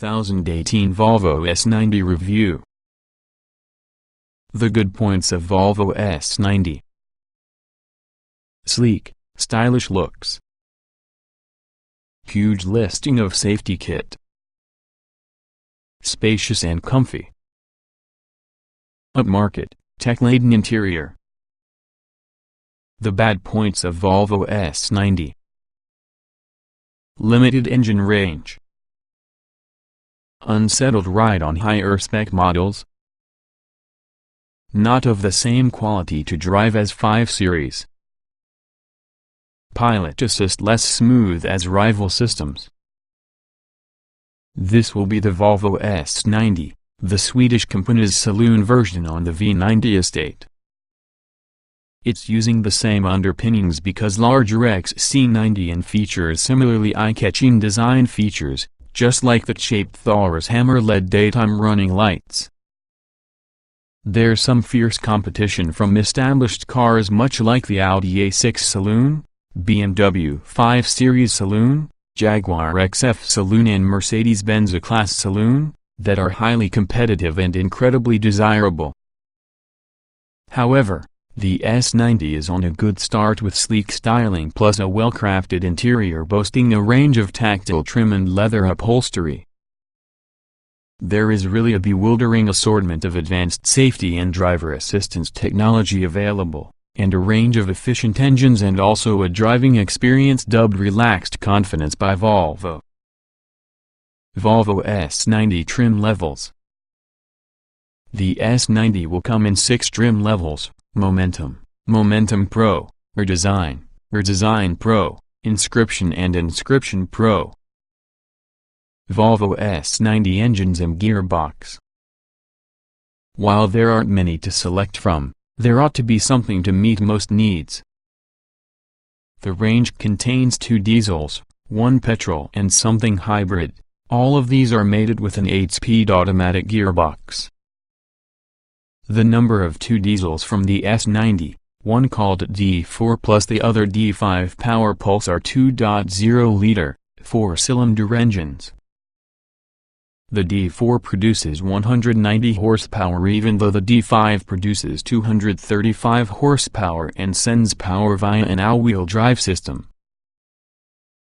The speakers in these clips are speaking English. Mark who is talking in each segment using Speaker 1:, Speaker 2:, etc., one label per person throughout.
Speaker 1: 2018 Volvo S90 Review. The good points of Volvo S90. Sleek, stylish looks. Huge listing of safety kit. Spacious and comfy. Upmarket, tech-laden interior. The bad points of Volvo S90. Limited engine range. Unsettled ride on higher spec models. Not of the same quality to drive as 5 Series. Pilot assist less smooth as rival systems. This will be the Volvo S90, the Swedish company's saloon version on the V90 estate. It's using the same underpinnings because larger XC90 and features similarly eye-catching design features, just like the shaped Thalers hammer LED daytime running lights. There's some fierce competition from established cars much like the Audi A6 saloon, BMW 5 Series saloon, Jaguar XF saloon and Mercedes-Benz A-Class saloon, that are highly competitive and incredibly desirable. However, the S90 is on a good start with sleek styling plus a well-crafted interior boasting a range of tactile trim and leather upholstery. There is really a bewildering assortment of advanced safety and driver assistance technology available, and a range of efficient engines and also a driving experience dubbed Relaxed Confidence by Volvo. Volvo S90 trim levels. The S90 will come in 6 trim levels: Momentum, Momentum Pro, Redesign, Redesign Pro, Inscription and Inscription Pro. Volvo S90 engines and gearbox. While there aren't many to select from, there ought to be something to meet most needs. The range contains 2 diesels, 1 petrol and something hybrid. All of these are mated with an 8-speed automatic gearbox. The number of 2 diesels from the S90, one called D4 plus the other D5 Power Pulse are 2.0-liter, 4-cylinder engines. The D4 produces 190 horsepower even though the D5 produces 235 horsepower and sends power via an all-wheel drive system.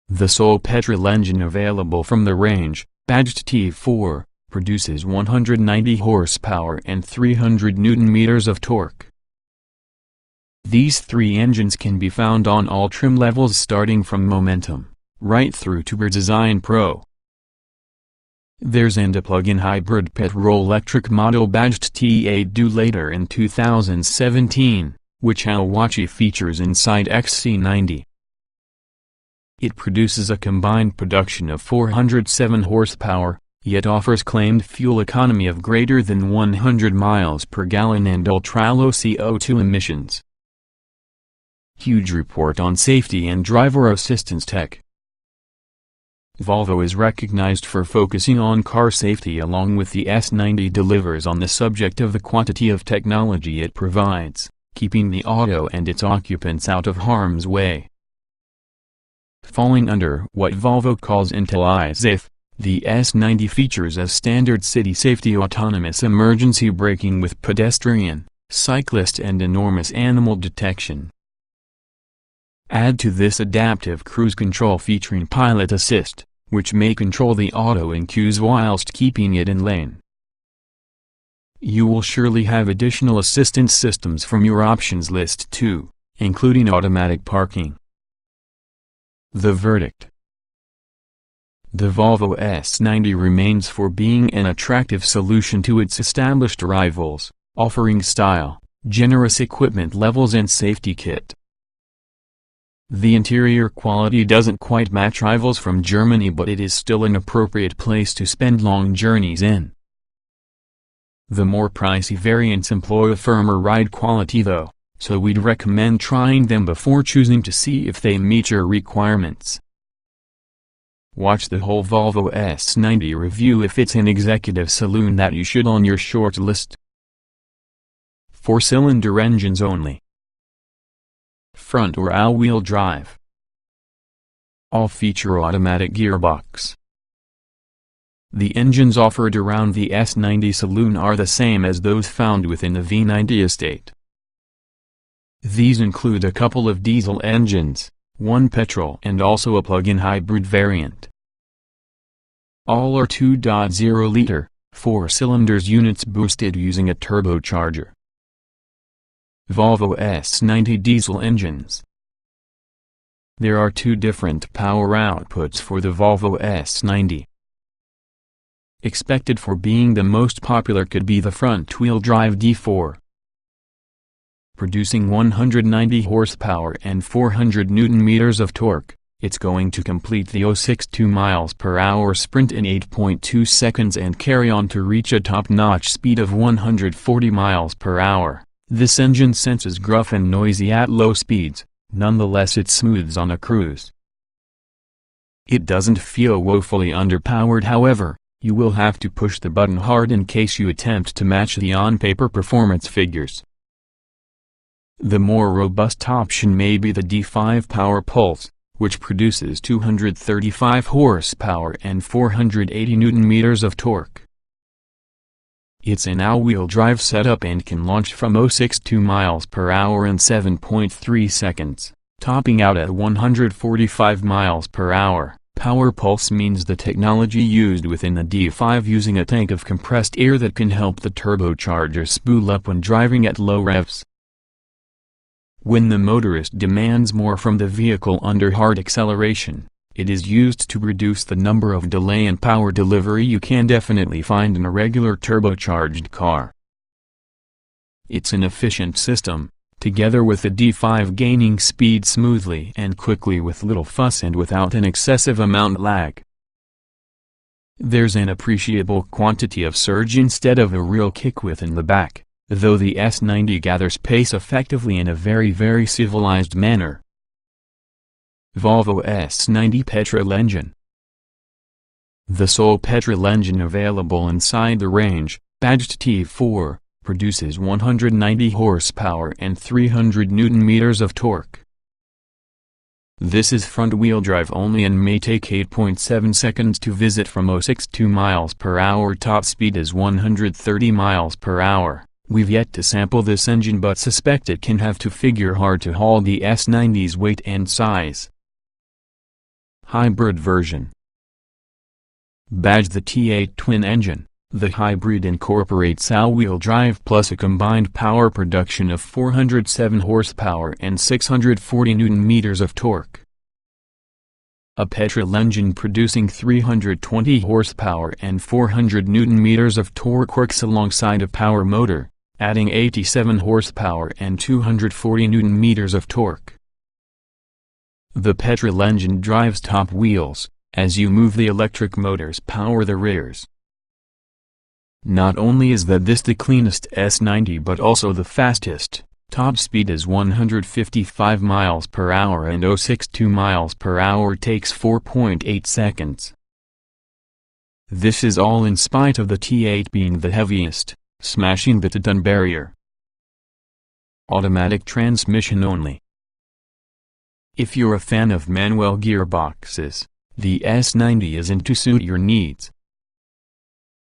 Speaker 1: The sole petrol engine available from the range, badged T4, produces 190 horsepower and 300 Nm of torque. These 3 engines can be found on all trim levels starting from Momentum, right through to Redesign Pro. There's a plug-in hybrid petrol-electric model badged T8 due later in 2017, which has watchy features inside XC90. It produces a combined production of 407 horsepower, yet offers claimed fuel economy of greater than 100 miles per gallon and ultra-low CO2 emissions. Huge report on safety and driver assistance tech. Volvo is recognized for focusing on car safety along with the S90 delivers on the subject of the quantity of technology it provides, keeping the auto and its occupants out of harm's way. Falling under what Volvo calls Intelligent Safe, the S90 features as standard city safety autonomous emergency braking with pedestrian, cyclist and enormous animal detection. Add to this adaptive cruise control featuring pilot assist, which may control the auto in queues whilst keeping it in lane. You will surely have additional assistance systems from your options list too, including automatic parking. The verdict. The Volvo S90 remains for being an attractive solution to its established rivals, offering style, generous equipment levels and safety kit. The interior quality doesn't quite match rivals from Germany, but it is still an appropriate place to spend long journeys in. The more pricey variants employ a firmer ride quality though, so we'd recommend trying them before choosing to see if they meet your requirements. Watch the whole Volvo S90 review if it's an executive saloon that you should on your short list. 4-cylinder engines only. Front or all-wheel drive. All-feature automatic gearbox. The engines offered around the S90 saloon are the same as those found within the V90 estate. These include a couple of diesel engines, one petrol and also a plug-in hybrid variant. All are 2.0-liter, 4-cylinder units boosted using a turbocharger. Volvo S90 diesel engines. There are two different power outputs for the Volvo S90. Expected for being the most popular could be the front-wheel drive D4. Producing 190 horsepower and 400 Nm of torque, it's going to complete the 062 mph sprint in 8.2 seconds and carry on to reach a top-notch speed of 140 mph. This engine senses gruff and noisy at low speeds, nonetheless it smooths on a cruise. It doesn't feel woefully underpowered, however. You will have to push the button hard in case you attempt to match the on-paper performance figures. The more robust option may be the D5 Power Pulse, which produces 235 horsepower and 480 Nm of torque. It's an all-wheel drive setup and can launch from 062 mph in 7.3 seconds, topping out at 145 mph. Power Pulse means the technology used within the D5 using a tank of compressed air that can help the turbocharger spool up when driving at low revs. When the motorist demands more from the vehicle under hard acceleration, it is used to reduce the number of delay in power delivery you can definitely find in a regular turbocharged car. It's an efficient system, together with the D5 gaining speed smoothly and quickly with little fuss and without an excessive amount lag. There's an appreciable quantity of surge instead of a real kick within the back, though the S90 gathers pace effectively in a very civilized manner. Volvo S90 Petrol Engine. The sole petrol engine available inside the range, badged T4, produces 190 horsepower and 300 Nm of torque. This is front-wheel drive only and may take 8.7 seconds to visit from 062 mph. Top speed is 130 mph. We've yet to sample this engine but suspect it can have to figure hard to haul the S90's weight and size. Hybrid version. Badged the T8 twin engine. The hybrid incorporates all-wheel drive plus a combined power production of 407 horsepower and 640 Nm of torque. A petrol engine producing 320 horsepower and 400 Nm of torque works alongside a power motor, adding 87 horsepower and 240 Nm of torque. The petrol engine drives top wheels, as you move the electric motors power the rears. Not only is this the cleanest S90 but also the fastest. Top speed is 155 mph and 062 mph takes 4.8 seconds. This is all in spite of the T8 being the heaviest, smashing the ton barrier. Automatic transmission only. If you're a fan of manual gearboxes, the S90 isn't to suit your needs.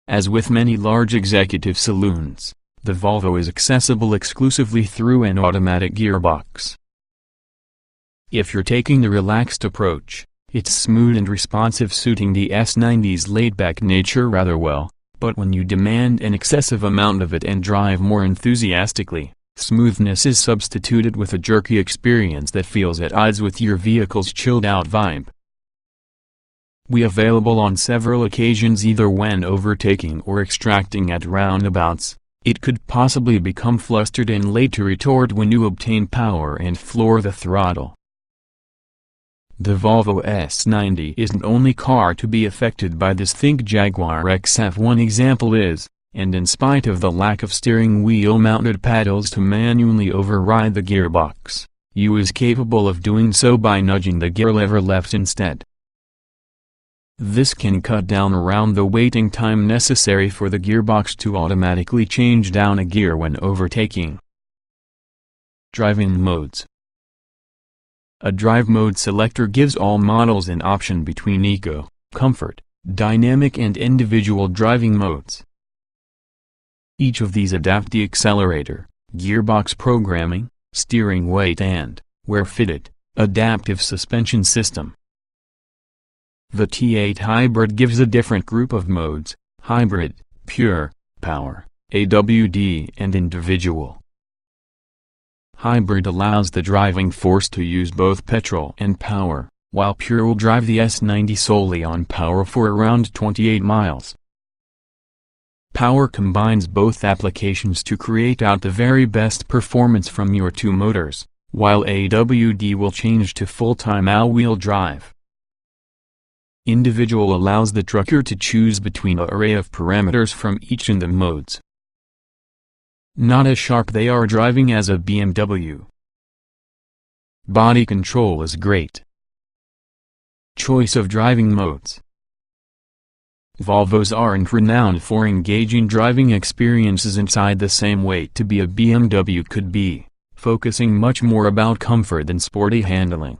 Speaker 1: As with many large executive saloons, the Volvo is accessible exclusively through an automatic gearbox. If you're taking the relaxed approach, it's smooth and responsive, suiting the S90's laid-back nature rather well, but when you demand an excessive amount of it and drive more enthusiastically, smoothness is substituted with a jerky experience that feels at odds with your vehicle's chilled-out vibe. We available on several occasions either when overtaking or extracting at roundabouts. It could possibly become flustered and late to retort when you obtain power and floor the throttle. The Volvo S90 isn't the only car to be affected by this. Think Jaguar XF. One example is, and in spite of the lack of steering wheel mounted paddles to manually override the gearbox, you is capable of doing so by nudging the gear lever left instead. This can cut down around the waiting time necessary for the gearbox to automatically change down a gear when overtaking. Driving modes. A drive mode selector gives all models an option between Eco, Comfort, dynamic and individual driving modes. Each of these adapt the accelerator, gearbox programming, steering weight and, where fitted, adaptive suspension system. The T8 Hybrid gives a different group of modes: hybrid, pure, power, AWD and individual. Hybrid allows the driving force to use both petrol and power, while pure will drive the S90 solely on power for around 28 miles. Power combines both applications to create out the very best performance from your two motors, while AWD will change to full-time all-wheel drive. Individual allows the trucker to choose between an array of parameters from each in the modes. Not as sharp they are driving as a BMW. Body control is great. Choice of driving modes. Volvos aren't renowned for engaging driving experiences inside the same way to be a BMW could be, focusing much more about comfort than sporty handling.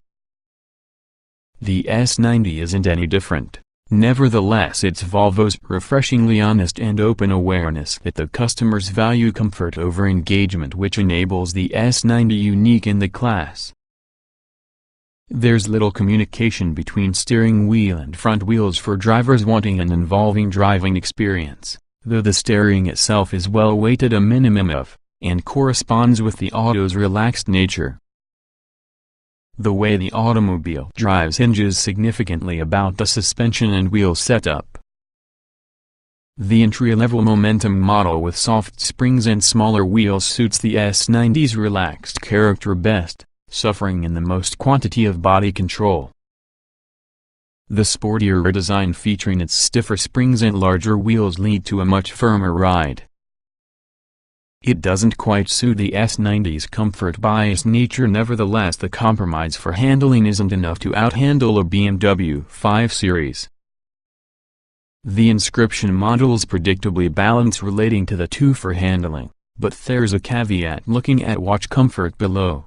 Speaker 1: The S90 isn't any different. Nevertheless, it's Volvo's refreshingly honest and open awareness that the customers value comfort over engagement, which enables the S90 unique in the class. There's little communication between steering wheel and front wheels for drivers wanting an involving driving experience, though the steering itself is well weighted a minimum of, and corresponds with the auto's relaxed nature. The way the automobile drives hinges significantly about the suspension and wheel setup. The entry-level Momentum model with soft springs and smaller wheels suits the S90's relaxed character best, suffering in the most quantity of body control. The sportier design featuring its stiffer springs and larger wheels lead to a much firmer ride. It doesn't quite suit the S90's comfort-biased nature. Nevertheless, the compromise for handling isn't enough to outhandle a BMW 5 Series. The inscription modules predictably balance relating to the two for handling, but there's a caveat looking at watch comfort below.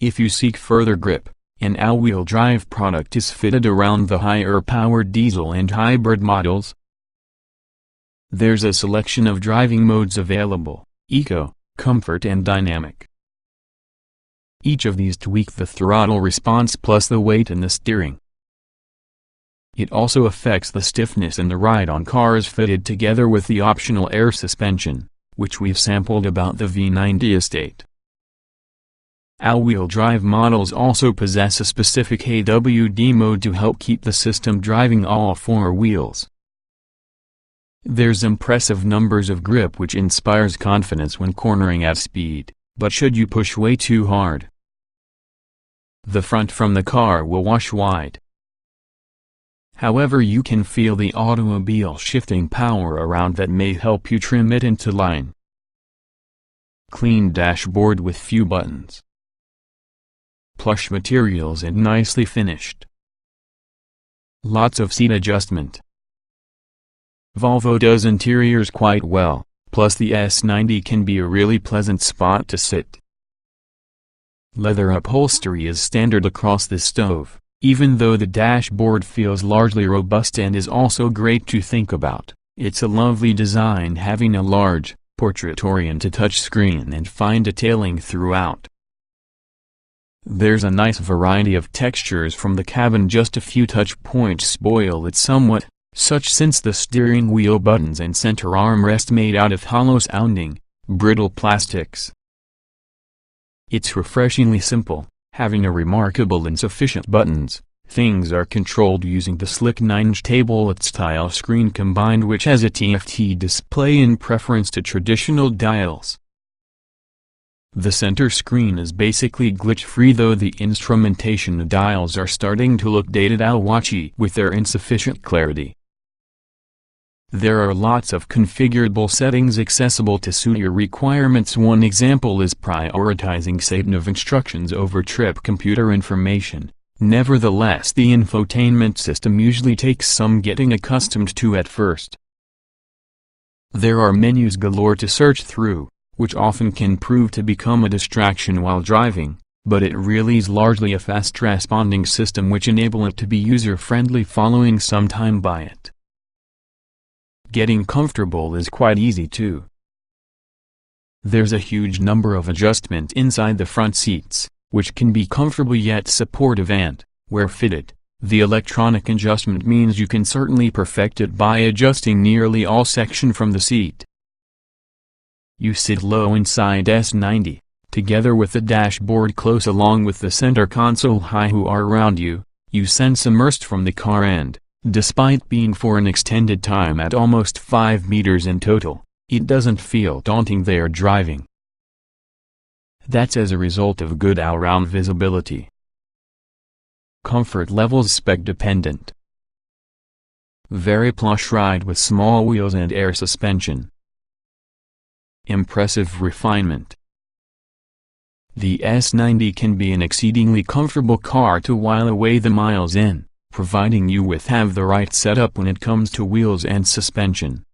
Speaker 1: If you seek further grip, an all-wheel drive product is fitted around the higher-powered diesel and hybrid models. There's a selection of driving modes available: Eco, Comfort and Dynamic. Each of these tweak the throttle response plus the weight in the steering. It also affects the stiffness in the ride on cars fitted together with the optional air suspension, which we've sampled about the V90 estate. All-wheel drive models also possess a specific AWD mode to help keep the system driving all four wheels. There's impressive numbers of grip, which inspires confidence when cornering at speed, but should you push way too hard, the front from the car will wash wide. However, you can feel the automobile shifting power around that may help you trim it into line. Clean dashboard with few buttons. Plush materials and nicely finished. Lots of seat adjustment. Volvo does interiors quite well, plus the S90 can be a really pleasant spot to sit. Leather upholstery is standard across the stove, even though the dashboard feels largely robust and is also great to think about. It's a lovely design, having a large, portrait-oriented touchscreen and fine detailing throughout. There's a nice variety of textures from the cabin. Just a few touch points spoil it somewhat, such since the steering wheel buttons and center armrest made out of hollow-sounding, brittle plastics. It's refreshingly simple, having a remarkable insufficient buttons. Things are controlled using the slick 9-inch tablet-style screen combined, which has a TFT display in preference to traditional dials. The center screen is basically glitch-free, though the instrumentation dials are starting to look dated or watchy with their insufficient clarity. There are lots of configurable settings accessible to suit your requirements. One example is prioritizing save-nav instructions over trip computer information. Nevertheless, the infotainment system usually takes some getting accustomed to at first. There are menus galore to search through, which often can prove to become a distraction while driving, but it really is largely a fast-responding system which enable it to be user-friendly following some time by it. Getting comfortable is quite easy too. There's a huge number of adjustments inside the front seats, which can be comfortable yet supportive and, where fitted, the electronic adjustment means you can certainly perfect it by adjusting nearly all section from the seat. You sit low inside S90, together with the dashboard close along with the center console high who are around you, you sense immersed from the car and, despite being for an extended time at almost 5 meters in total, it doesn't feel daunting there driving. That's as a result of good all-round visibility. Comfort levels spec dependent. Very plush ride with small wheels and air suspension. Impressive refinement. The S90 can be an exceedingly comfortable car to while away the miles in, providing you have the right setup when it comes to wheels and suspension.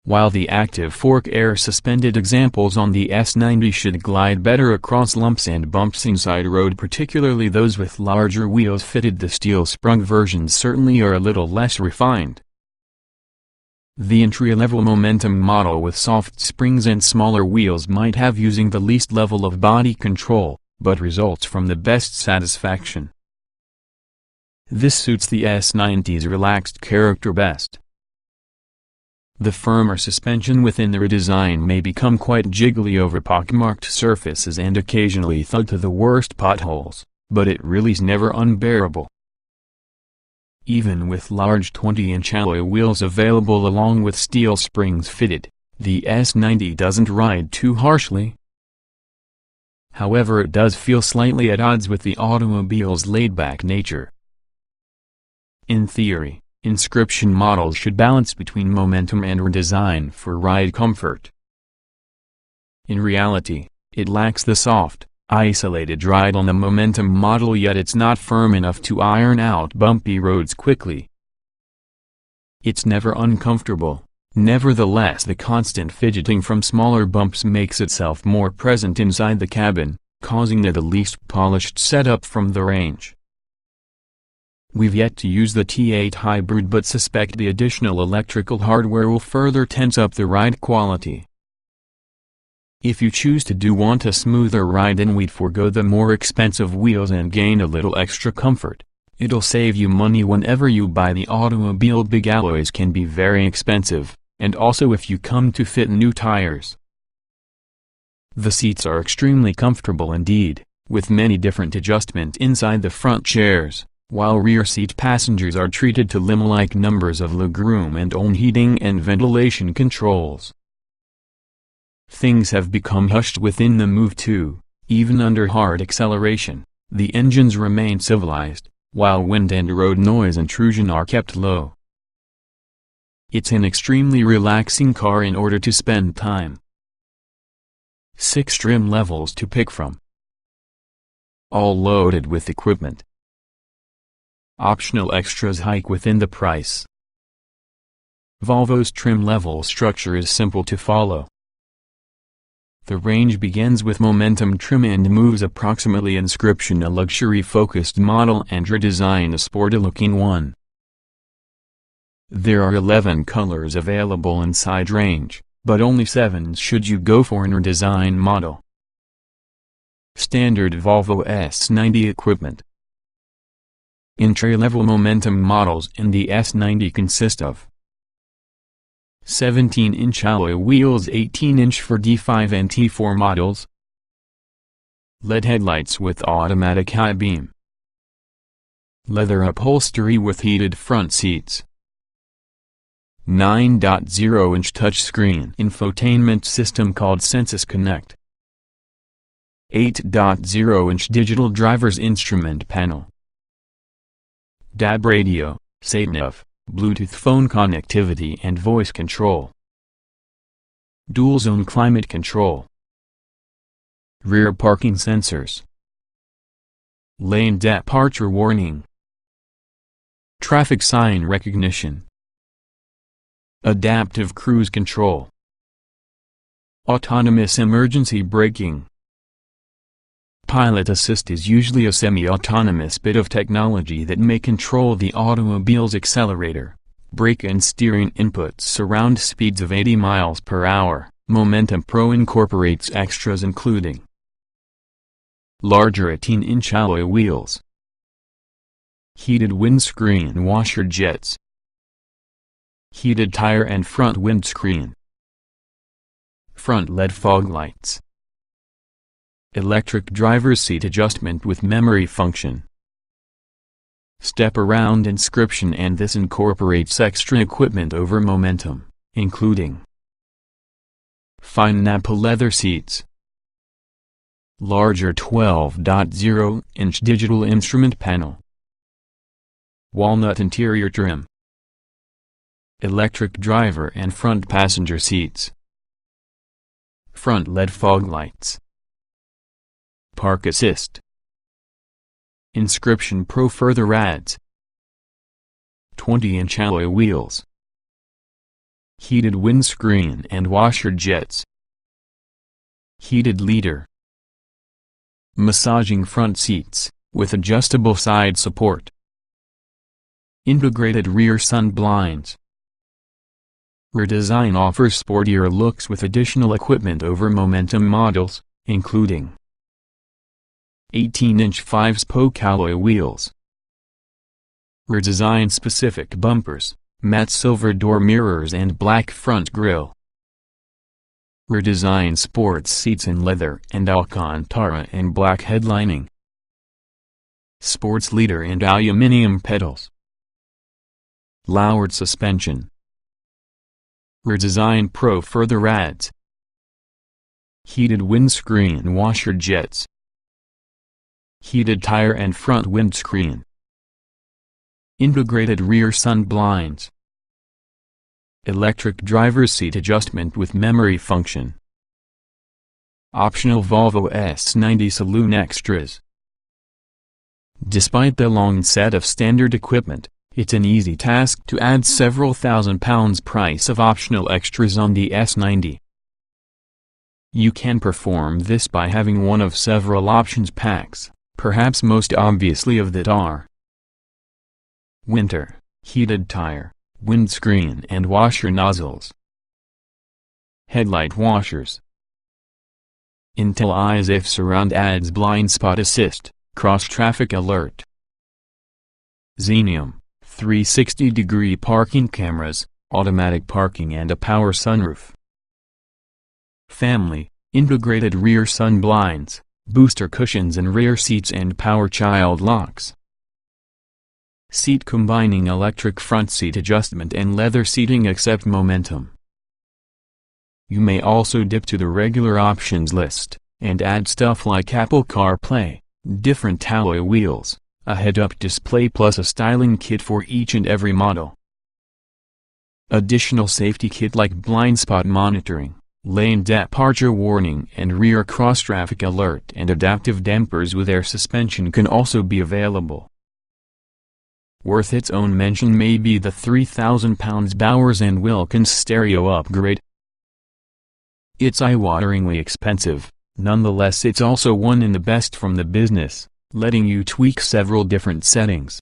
Speaker 1: While the active fork air suspended examples on the S90 should glide better across lumps and bumps inside road, particularly those with larger wheels fitted, the steel-sprung versions certainly are a little less refined. The entry-level Momentum model with soft springs and smaller wheels might have using the least level of body control, but results from the best satisfaction. This suits the S90's relaxed character best. The firmer suspension within the redesign may become quite jiggly over pockmarked surfaces and occasionally thud to the worst potholes, but it really's never unbearable. Even with large 20-inch alloy wheels available along with steel springs fitted, the S90 doesn't ride too harshly. However, it does feel slightly at odds with the automobile's laid-back nature. In theory, inscription models should balance between momentum and redesign for ride comfort. In reality, it lacks the soft, isolated ride on the Momentum model, yet it's not firm enough to iron out bumpy roads quickly. It's never uncomfortable. Nevertheless, the constant fidgeting from smaller bumps makes itself more present inside the cabin, causing it the least polished setup from the range. We've yet to use the T8 hybrid but suspect the additional electrical hardware will further tense up the ride quality. If you choose to want a smoother ride, then we'd forego the more expensive wheels and gain a little extra comfort. It'll save you money whenever you buy the automobile. Big alloys can be very expensive, and also if you come to fit new tires. The seats are extremely comfortable indeed, with many different adjustments inside the front chairs, while rear seat passengers are treated to limo-like numbers of legroom and own heating and ventilation controls. Things have become hushed within the Move too. Even under hard acceleration, the engines remain civilized, while wind and road noise intrusion are kept low. It's an extremely relaxing car in order to spend time. 6 trim levels to pick from, all loaded with equipment. Optional extras hike within the price. Volvo's trim level structure is simple to follow. The range begins with Momentum trim and moves approximately inscription, a luxury-focused model, and redesign, a sporty-looking one. There are 11 colors available inside range, but only 7 should you go for an redesign model. Standard Volvo S90 equipment. Entry-level Momentum models in the S90 consist of 17-inch alloy wheels, 18-inch for D5 and T4 models, LED headlights with automatic high beam, leather upholstery with heated front seats, 9.0-inch touchscreen infotainment system called Sensus Connect, 8.0-inch digital driver's instrument panel, DAB radio, sat-nav, Bluetooth phone connectivity and voice control, dual-zone climate control, rear parking sensors, lane departure warning, traffic sign recognition, adaptive cruise control, autonomous emergency braking, pilot assist is usually a semi-autonomous bit of technology that may control the automobile's accelerator, brake and steering inputs around speeds of 80 miles per hour. Momentum Pro incorporates extras including larger 18-inch alloy wheels, heated windscreen washer jets, heated tire and front windscreen, front LED fog lights, electric driver's seat adjustment with memory function, step around inscription, and this incorporates extra equipment over Momentum, including fine Nappa leather seats, larger 12.0-inch digital instrument panel, walnut interior trim, electric driver and front passenger seats, front LED fog lights, park assist. Inscription Pro further adds 20-inch alloy wheels, heated windscreen and washer jets, heated leader, massaging front seats, with adjustable side support, integrated rear sun blinds. Rear design offers sportier looks with additional equipment over Momentum models, including 18-inch 5-spoke alloy wheels, rear design specific bumpers, matte silver door mirrors and black front grille, rear design sports seats in leather and Alcantara and black headlining, sports leader and aluminum pedals, lowered suspension. Rear design Pro further adds heated windscreen washer jets, heated tire and front windscreen, integrated rear sun blinds, electric driver's seat adjustment with memory function, optional Volvo S90 saloon extras. Despite the long set of standard equipment, it's an easy task to add several £1,000s price of optional extras on the S90. You can perform this by having one of several options packs, perhaps most obviously of that are winter, heated tire, windscreen and washer nozzles, headlight washers, Intel Eyes If Surround adds blind spot assist, cross traffic alert, Xenium 360-degree parking cameras, automatic parking and a power sunroof, family, integrated rear sun blinds, booster cushions in rear seats and power child locks, seat combining electric front seat adjustment and leather seating except Momentum. You may also dip to the regular options list, and add stuff like Apple CarPlay, different alloy wheels, a head-up display plus a styling kit for each and every model. Additional safety kit like blind spot monitoring, lane departure warning and rear cross-traffic alert and adaptive dampers with air suspension can also be available. Worth its own mention may be the £3,000 Bowers & Wilkins stereo upgrade. It's eye-wateringly expensive, nonetheless it's also one in the best from the business, letting you tweak several different settings.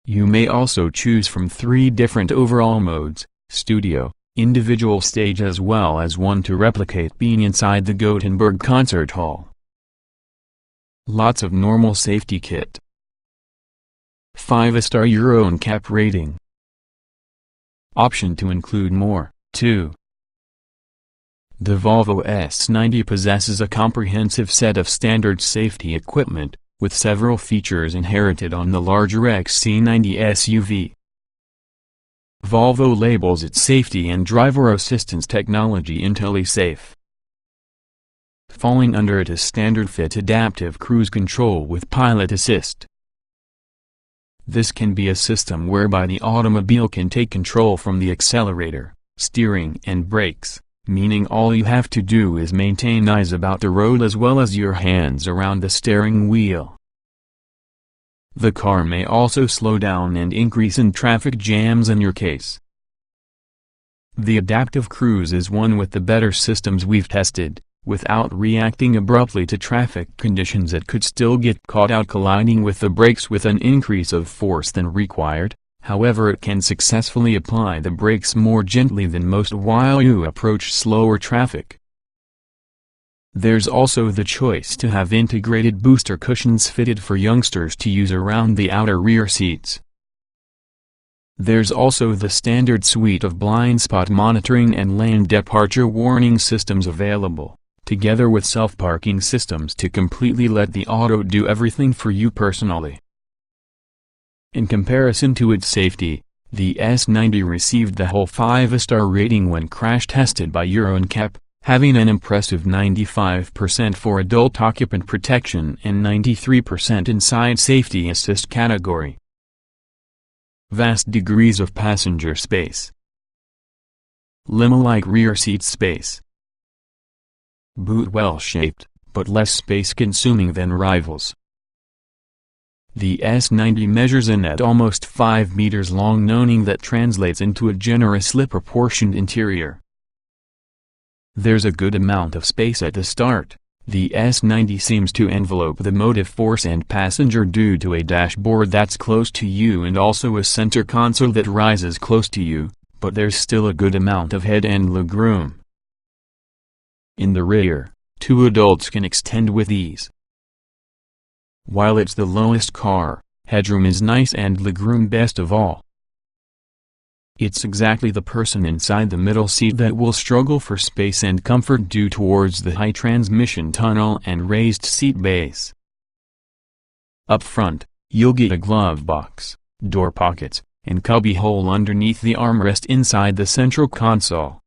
Speaker 1: You may also choose from 3 different overall modes, studio, individual stage as well as one to replicate being inside the Gothenburg concert hall. Lots of normal safety kit. 5-star Euro NCAP rating. Option to include more, too. The Volvo S90 possesses a comprehensive set of standard safety equipment, with several features inherited on the larger XC90 SUV. Volvo labels its safety and driver assistance technology IntelliSafe. Falling under it is standard fit adaptive cruise control with pilot assist. This can be a system whereby the automobile can take control from the accelerator, steering and brakes, meaning all you have to do is maintain eyes about the road as well as your hands around the steering wheel. The car may also slow down and increase in traffic jams in your case. The adaptive cruise is one with the better systems we've tested, Without reacting abruptly to traffic conditions, it could still get caught out colliding with the brakes with an increase of force than required. However, it can successfully apply the brakes more gently than most while you approach slower traffic. There's also the choice to have integrated booster cushions fitted for youngsters to use around the outer rear seats. There's also the standard suite of blind spot monitoring and lane departure warning systems available, together with self-parking systems to completely let the auto do everything for you personally. In comparison to its safety, the S90 received the whole 5-star rating when crash tested by Euro NCAP, having an impressive 95% for adult occupant protection and 93% inside safety assist category. Vast degrees of passenger space. Limo-like rear seat space. Boot well-shaped, but less space-consuming than rivals. The S90 measures in at almost 5 meters long, knowing that translates into a generously proportioned interior. There's a good amount of space at the start. The S90 seems to envelope the motive force and passenger due to a dashboard that's close to you and also a center console that rises close to you, but there's still a good amount of head and legroom. In the rear, 2 adults can extend with ease. While it's the lowest car, headroom is nice and legroom best of all. It's exactly the person inside the middle seat that will struggle for space and comfort due towards the high transmission tunnel and raised seat base. Up front, you'll get a glove box, door pockets, and cubby hole underneath the armrest inside the central console.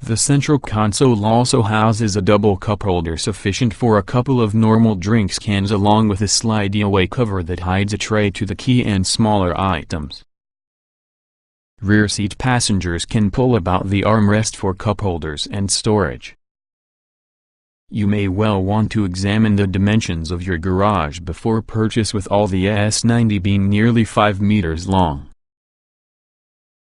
Speaker 1: The central console also houses a double cup holder sufficient for a couple of normal drinks cans, along with a slide-away cover that hides a tray to the key and smaller items. Rear seat passengers can pull about the armrest for cup holders and storage. You may well want to examine the dimensions of your garage before purchase, with all the S90 being nearly 5 meters long.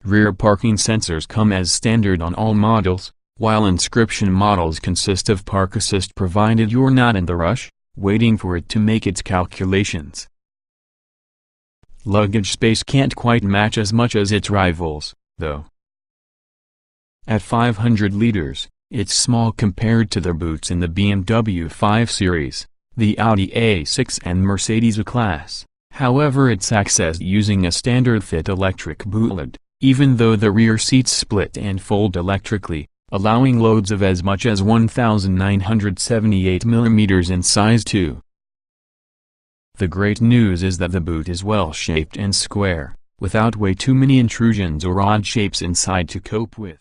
Speaker 1: Rear parking sensors come as standard on all models, while inscription models consist of park assist provided you're not in the rush, waiting for it to make its calculations. Luggage space can't quite match as much as its rivals, though. At 500 liters, it's small compared to their boots in the BMW 5 Series, the Audi A6 and Mercedes A-Class. However, it's accessed using a standard-fit electric boot lid, even though the rear seats split and fold electrically, allowing loads of as much as 1,978 mm in size too. The great news is that the boot is well-shaped and square, without way too many intrusions or odd shapes inside to cope with.